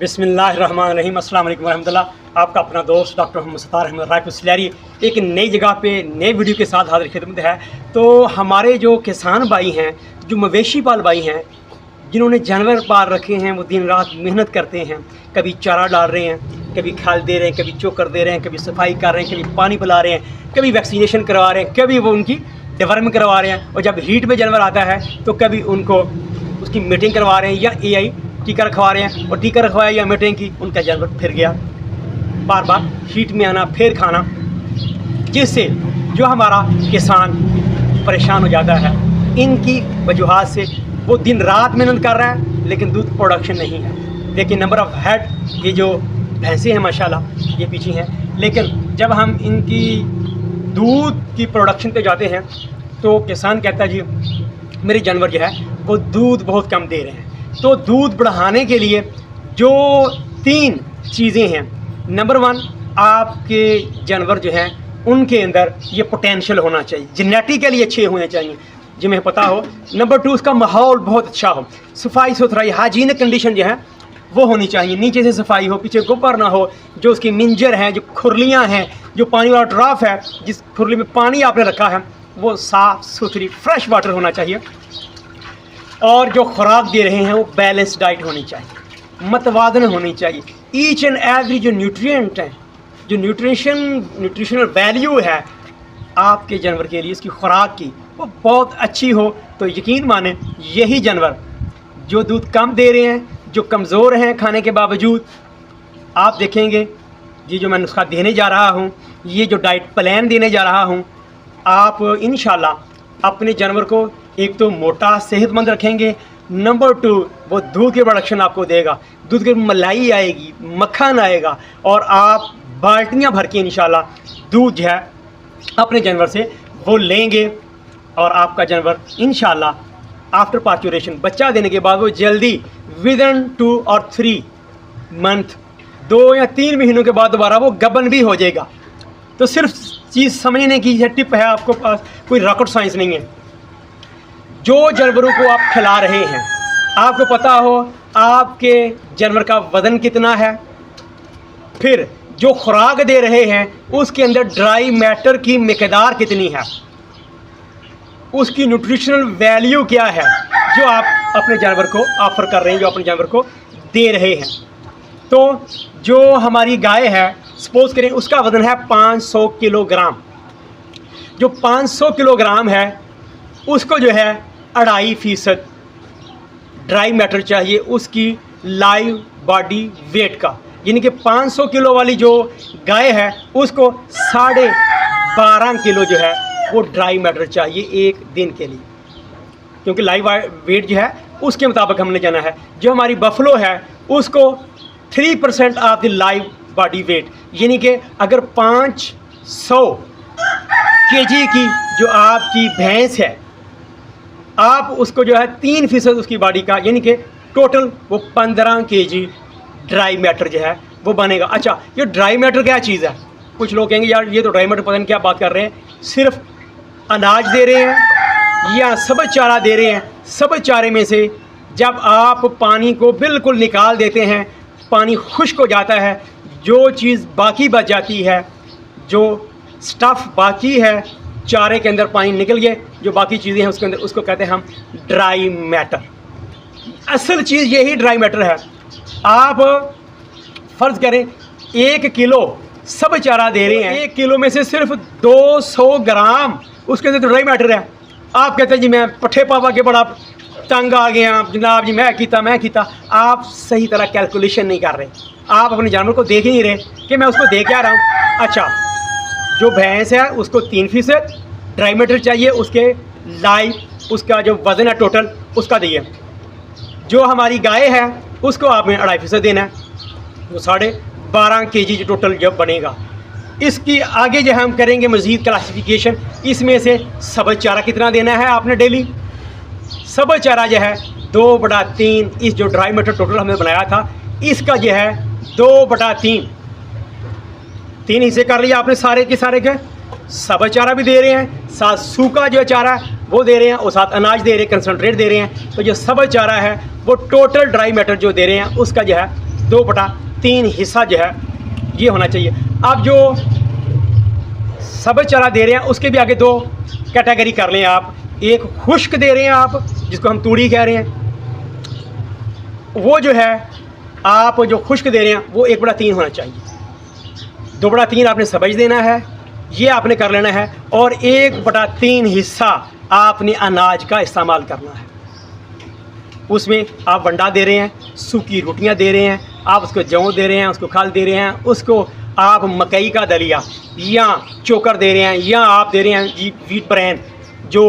बिस्मिल्लाहिर्रहमानिर्रहीम, अस्सलाम वालेकुम रहमतुल्लाह। आपका अपना दोस्त डॉक्टर मोहम्मद सत्तार अहमद रायपुर सिलारी एक नई जगह पे नए वीडियो के साथ हाजिर खिदमत है। तो हमारे जो किसान भाई हैं, जो मवेशी पाल भाई हैं, जिन्होंने जानवर पाल रखे हैं, वो दिन रात मेहनत करते हैं। कभी चारा डाल रहे हैं, कभी खाल दे रहे हैं, कभी चोकर दे रहे हैं, कभी सफाई कर रहे हैं, कभी पानी पिला रहे हैं, कभी वैक्सीनेशन करवा रहे हैं, कभी वो उनकी डिवर्मिंग करवा रहे हैं। और जब हीट में जानवर आता है तो कभी उनको उसकी मीटिंग करवा रहे हैं या AI टीका रखवा रहे हैं। और टीका रखवाया या मीटिंग की, उनका जानवर फिर गया, बार बार हीट में आना, फिर खाना, जिससे जो हमारा किसान परेशान हो जाता है। इनकी वजूहात से वो दिन रात मेहनत कर रहा है लेकिन दूध प्रोडक्शन नहीं है। देखिए नंबर ऑफ़ हेड, ये जो भैंसें हैं माशाल्लाह ये पीछे हैं, लेकिन जब हम इनकी दूध की प्रोडक्शन पे जाते हैं तो किसान कहता है जी मेरे जानवर जो है वो दूध बहुत कम दे रहे हैं। तो दूध बढ़ाने के लिए जो 3 चीज़ें हैं, नंबर 1 आपके जानवर जो हैं उनके अंदर ये पोटेंशियल होना चाहिए, जेनेटिकली अच्छे होने चाहिए जिन्हें पता हो। नंबर 2 उसका माहौल बहुत अच्छा हो, सफाई सुथराई, हाइजीनिक कंडीशन जो है वो होनी चाहिए। नीचे से सफाई हो, पीछे गोबर ना हो, जो उसकी मिंजर हैं, जो खुरलियाँ हैं, जो पानी वाला ड्राफ है, जिस खुरली में पानी आपने रखा है वो साफ़ सुथरी फ्रेश वाटर होना चाहिए। और जो खुराक दे रहे हैं वो बैलेंस डाइट होनी चाहिए, मतवादन होनी चाहिए। ईच एंड एवरी जो न्यूट्रिएंट हैं, जो न्यूट्रिशनल वैल्यू है आपके जानवर के लिए, इसकी खुराक की, वो बहुत अच्छी हो। तो यकीन माने यही जानवर जो दूध कम दे रहे हैं, जो कमज़ोर हैं खाने के बावजूद, आप देखेंगे ये जो मैं नुस्खा देने जा रहा हूँ, ये जो डाइट प्लान देने जा रहा हूँ, आप इंशाल्लाह अपने जानवर को एक तो मोटा सेहतमंद रखेंगे, नंबर 2 वो दूध की प्रोडक्शन आपको देगा, दूध की मलाई आएगी, मक्खन आएगा, और आप बाल्टियाँ भर के इंशाल्लाह दूध जो है अपने जानवर से वो लेंगे। और आपका जानवर इंशाल्लाह आफ्टर पार्चुरेशन, बच्चा देने के बाद, वो जल्दी विदिन 2 और 3 मंथ, 2 या 3 महीनों के बाद दोबारा वो गबन भी हो जाएगा। तो सिर्फ चीज़ समझने की टिप है, आपको पास कोई रॉकेट साइंस नहीं है। जो जानवरों को आप खिला रहे हैं, आपको पता हो आपके जानवर का वज़न कितना है, फिर जो खुराक दे रहे हैं उसके अंदर ड्राई मैटर की मिकदार कितनी है, उसकी न्यूट्रिशनल वैल्यू क्या है जो आप अपने जानवर को ऑफ़र कर रहे हैं, जो अपने जानवर को दे रहे हैं। तो जो हमारी गाय है, सपोज़ करें उसका वज़न है 500 किलोग्राम। जो 500 किलोग्राम है उसको जो है 2.5% ड्राई मैटर चाहिए उसकी लाइव बॉडी वेट का, यानी कि 500 किलो वाली जो गाय है उसको 12.5 किलो जो है वो ड्राई मैटर चाहिए एक दिन के लिए, क्योंकि लाइव वेट जो है उसके मुताबिक हमने जाना है। जो हमारी बफलो है उसको 3% of the live body weight, यानी कि अगर 500 kg की जो आपकी भैंस है, आप उसको जो है 3% उसकी बॉडी का, यानी कि टोटल वो 15 kg ड्राई मैटर जो है वो बनेगा। अच्छा, ये ड्राई मैटर क्या चीज़ है? कुछ लोग कहेंगे यार ये तो ड्राई मैटर पता नहीं क्या बात कर रहे हैं, सिर्फ अनाज दे रहे हैं या सब्ज़ चारा दे रहे हैं। सब्ज़ चारे में से जब आप पानी को बिल्कुल निकाल देते हैं, पानी खुश्क हो जाता है, जो चीज़ बाकी बच जाती है, जो स्टफ़ बाकी है चारे के अंदर, पानी निकल गए, जो बाकी चीज़ें हैं उसके अंदर, उसको कहते हैं हम ड्राई मैटर। असल चीज़ यही ड्राई मैटर है। आप फ़र्ज़ करें 1 किलो सब चारा दे रहे हैं, 1 किलो में से सिर्फ 200 ग्राम उसके अंदर तो ड्राई मैटर है। आप कहते हैं जी मैं पट्ठे पापा के बड़ा तंग आ गया जनाब जी, मैं कीता। आप सही तरह कैलकुलेशन नहीं कर रहे, आप अपने जानवर को देख ही नहीं रहे कि मैं उसको दे क्या रहा हूँ। अच्छा, जो भैंस है उसको 3% ड्राई मैटर चाहिए, उसके लाइव उसका जो वज़न है टोटल उसका दिए। जो हमारी गाय है उसको आपने 2.5% देना है, वो 12.5 kg जो टोटल जब बनेगा। इसकी आगे जो हम करेंगे मज़ीद क्लासिफिकेशन, इसमें से सब्ज़ चारा कितना देना है आपने डेली। सब्ज़ चारा जो है 2/3, इस जो ड्राई मैटर टोटल हमने बनाया था इसका जो है 2/3, 3 हिस्से कर लिया आपने सारे के सारे के। सब्ज़ चारा भी दे रहे हैं, साथ सूखा जो चारा वो दे रहे हैं, और साथ अनाज दे रहे हैं, कंसनट्रेट दे रहे हैं। तो जो सब्ज़ चारा है वो टोटल ड्राई मैटर जो दे रहे हैं उसका जो है 2/3 हिस्सा जो है ये होना चाहिए। अब जो सब्ज़ चारा दे रहे हैं उसके भी आगे 2 कैटेगरी कर लें आप। एक खुश्क दे रहे हैं आप, जिसको हम तूड़ी कह रहे हैं, वो जो है आप जो खुश्क दे रहे हैं वो 1/3 होना चाहिए। 2/3 आपने सब्ज़ देना है, ये आपने कर लेना है, और 1/3 हिस्सा आपने अनाज का इस्तेमाल करना है। उसमें आप वंडा दे रहे हैं, सूखी रोटियां दे रहे हैं, आप उसको जौ दे रहे हैं, उसको खल दे रहे हैं, उसको आप मकई का दलिया या चोकर दे रहे हैं, या आप दे रहे हैं वीट ब्रेन जो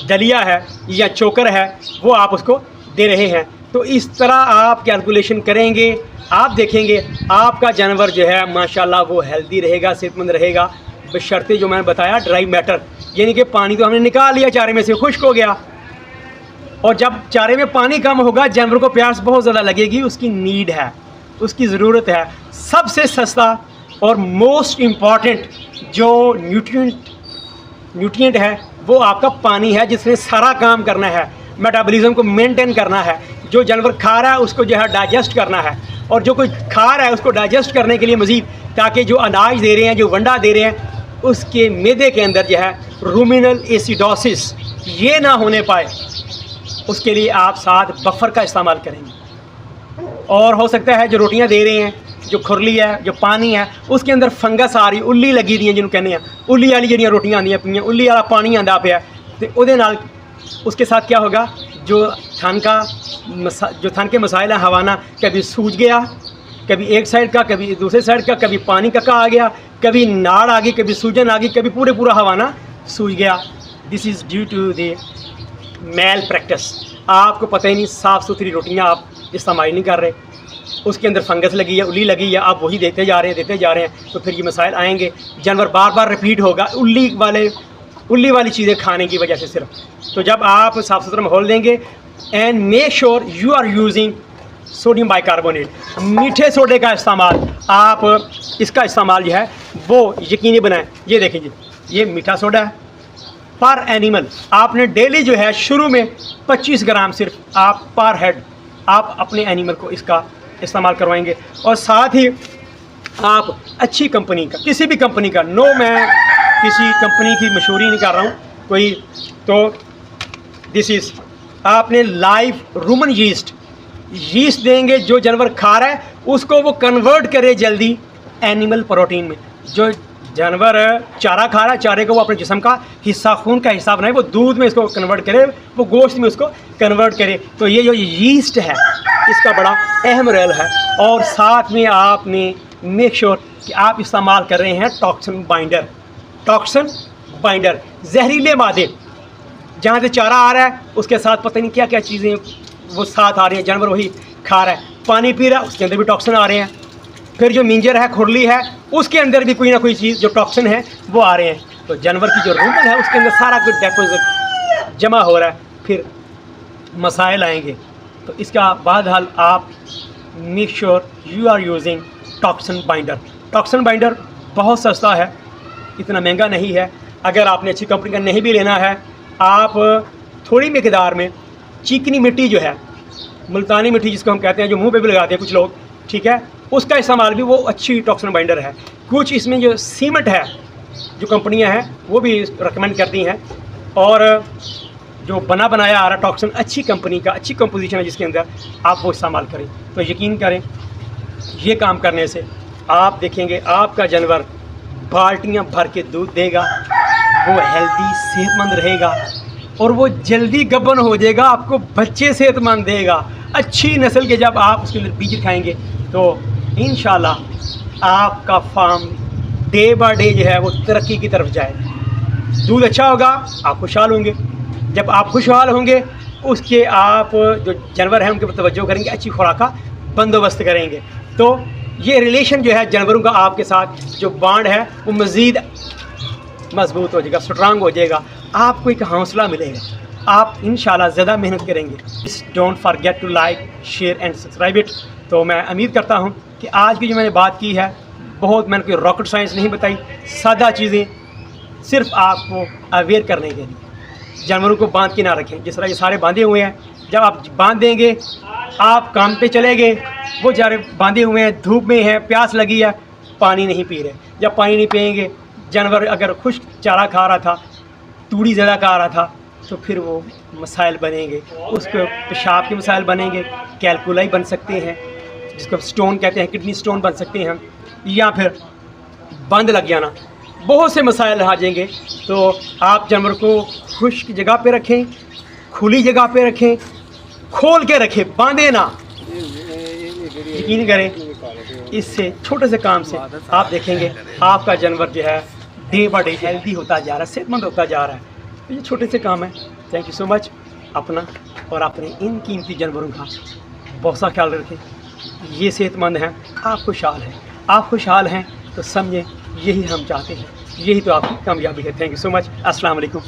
दलिया है या चोकर है, वो आप उसको दे रहे हैं। तो इस तरह आप कैलकुलेशन करेंगे, आप देखेंगे आपका जानवर जो है माशाल्लाह वो हेल्दी रहेगा, सेहतमंद रहेगा, बशर्ते जो मैंने बताया ड्राई मैटर, यानी कि पानी तो हमने निकाल लिया चारे में से, खुश्क हो गया। और जब चारे में पानी कम होगा जानवर को प्यास बहुत ज़्यादा लगेगी, उसकी नीड है, उसकी ज़रूरत है। सबसे सस्ता और मोस्ट इम्पॉर्टेंट जो न्यूट्रिएंट है वो आपका पानी है, जिसने सारा काम करना है, मेटाबॉलिज्म को मेंटेन करना है। जो जानवर खा रहा है उसको जो है डाइजेस्ट करना है, और जो कोई खा रहा है उसको डाइजेस्ट करने के लिए मज़ीद, ताकि जो अनाज दे रहे हैं, जो वंडा दे रहे हैं, उसके मैदे के अंदर जो है रूमिनल एसिडोसिस ये ना होने पाए, उसके लिए आप साथ बफर का इस्तेमाल करेंगे। और हो सकता है जो रोटियां दे रहे हैं, जो खुरली है, जो पानी है, उसके अंदर फंगस आ रही, उल्ली लगी दी है, जिन्होंने कहने हैं उल्ली वाली जड़ियाँ रोटियां आंदियाँ पीएं, उल्ली वाला पानी आंदा पे, तो उसदे नाल उसके साथ क्या होगा, जो थन के मसाइल है हवाना, कभी सूज गया, कभी एक साइड का, कभी दूसरे साइड का, कभी पानी का आ गया, कभी नाड़ आ गई, कभी सूजन आ गई, कभी पूरा हवाना सूज गया। This is due to the malpractice. आपको पता ही नहीं, साफ़ सुथरी रोटियां आप इस्तेमाल नहीं कर रहे, उसके अंदर फंगस लगी है, उल्ली लगी है, आप वही देते जा रहे हैं, तो फिर ये मसाइल आएंगे। जानवर बार बार रिपीट होगा उल्ली वाली चीज़ें खाने की वजह से सिर्फ। तो जब आप साफ़ सुथरा माहौल देंगे, and make sure you are using sodium bicarbonate, मीठे सोडे का इस्तेमाल, आप इसका इस्तेमाल जो है वो यकीनी बनाएं। ये देखिए जी, ये मीठा सोडा है पर एनिमल। आपने डेली जो है शुरू में 25 ग्राम सिर्फ आप पर हेड आप अपने एनिमल को इसका इस्तेमाल करवाएंगे। और साथ ही आप अच्छी कंपनी का, किसी भी कंपनी का, मैं किसी कंपनी की मशहूरी नहीं कर रहा हूँ कोई, तो दिस इज़ आपने लाइव रूमन यीस्ट देंगे। जो जानवर खा रहा है उसको वो कन्वर्ट करे जल्दी एनिमल प्रोटीन में। जो जानवर चारा खा रहा है, चारे को वो अपने जिस्म का हिस्सा, खून का हिस्सा बनाए, वो दूध में इसको कन्वर्ट करे, वो गोश्त में उसको कन्वर्ट करे। तो ये जो यीस्ट है इसका बड़ा अहम रोल है। और साथ में आपने मेक श्योर कि आप इस्तेमाल कर रहे हैं टॉक्सिन बाइंडर, जहरीले मादे जहाँ से चारा आ रहा है उसके साथ पता नहीं क्या क्या चीज़ें वो साथ आ रही हैं, जानवर वही खा रहा है, पानी पी रहा है, उसके अंदर भी टॉक्सिन आ रहे हैं। फिर जो मिंजर है, खुरली है, उसके अंदर भी कोई ना कोई चीज़ जो टॉक्सिन है वो आ रहे हैं। तो जानवर की जो रूमन है उसके अंदर सारा कुछ डिपॉजिट जमा हो रहा है, फिर मसाइल आएंगे। तो इसका बाद हाल आप make sure you are using toxin binder बहुत सस्ता है, इतना महंगा नहीं है। अगर आपने अच्छी कंपनी का नहीं भी लेना है, आप थोड़ी मिकदार में चिकनी मिट्टी जो है, मुल्तानी मिट्टी जिसको हम कहते हैं, जो मुंह पे भी लगाते हैं कुछ लोग, ठीक है, उसका इस्तेमाल भी वो अच्छी टॉक्सिन बाइंडर है। कुछ इसमें जो सीमेंट है, जो कंपनियां हैं वो भी रिकमेंड करती हैं, और जो बनाया आ रहा टॉक्सिन अच्छी कंपनी का, अच्छी कंपोजिशन है जिसके अंदर, आप वो इस्तेमाल करें। तो यकीन करें ये काम करने से आप देखेंगे आपका जानवर बाल्टियाँ भर के दूध देगा, वो हेल्दी सेहतमंद रहेगा, और वो जल्दी गब्बन हो जाएगा, आपको बच्चे सेहतमंद देगा। अच्छी नस्ल के जब आप उसके अंदर बीज खाएंगे तो इंशाल्लाह आपका फार्म डे बाय डे जो है वो तरक्की की तरफ जाएगा। दूध अच्छा होगा, आप खुशहाल होंगे। जब आप खुशहाल होंगे, उसके आप जो जानवर हैं उनके ऊपर तवज्जो करेंगे, अच्छी खुराक का बंदोबस्त करेंगे। तो ये रिलेशन जो है जानवरों का आपके साथ जो बॉन्ड है वो मज़ीद मजबूत हो जाएगा, स्ट्रांग हो जाएगा, आपको एक हौसला मिलेगा, आप इंशाल्लाह ज़्यादा मेहनत करेंगे। Don't forget to like, share and subscribe it. तो मैं उम्मीद करता हूँ कि आज की जो मैंने बात की है, बहुत मैंने कोई रॉकेट साइंस नहीं बताई, सादा चीज़ें सिर्फ आपको अवेयर करने के लिए। जानवरों को बांध के ना रखें। जिस तरह ये सारे बांधे हुए हैं, जब आप बांध देंगे, आप काम पे चले गए, वो जा रहे बांधे हुए हैं, धूप में है, प्यास लगी है, पानी नहीं पी रहे। जब पानी नहीं पिएंगे, जानवर अगर खुश्क चारा खा रहा था, तूड़ी ज़्यादा खा रहा था, तो फिर वो मसाइल बनेंगे, उसको पेशाब के मसाइल बनेंगे, कैलकुलाई बन सकते हैं, जिसको स्टोन कहते हैं, किडनी स्टोन बन सकते हैं, या फिर बंद लग जाना, बहुत से मसाइल आ जाएंगे। तो आप जानवर को खुश्क जगह पे रखें, खुली जगह पे रखें, खोल के रखें, बांधे ना। यकीन करें, इससे छोटे से काम से आप देखेंगे आपका जानवर जो है डे बाय डे हेल्दी होता जा रहा है, सेहतमंद होता जा रहा है। तो ये छोटे से काम है। Thank you so much. अपना और अपने इन कीमती जानवरों का बहुत सा ख्याल रखें। ये सेहतमंद हैं, आप खुशहाल हैं। आप खुशहाल हैं तो समझें यही हम चाहते हैं, यही तो आपकी कामयाबी है। Thank you so much. अस्सलाम वालेकुम।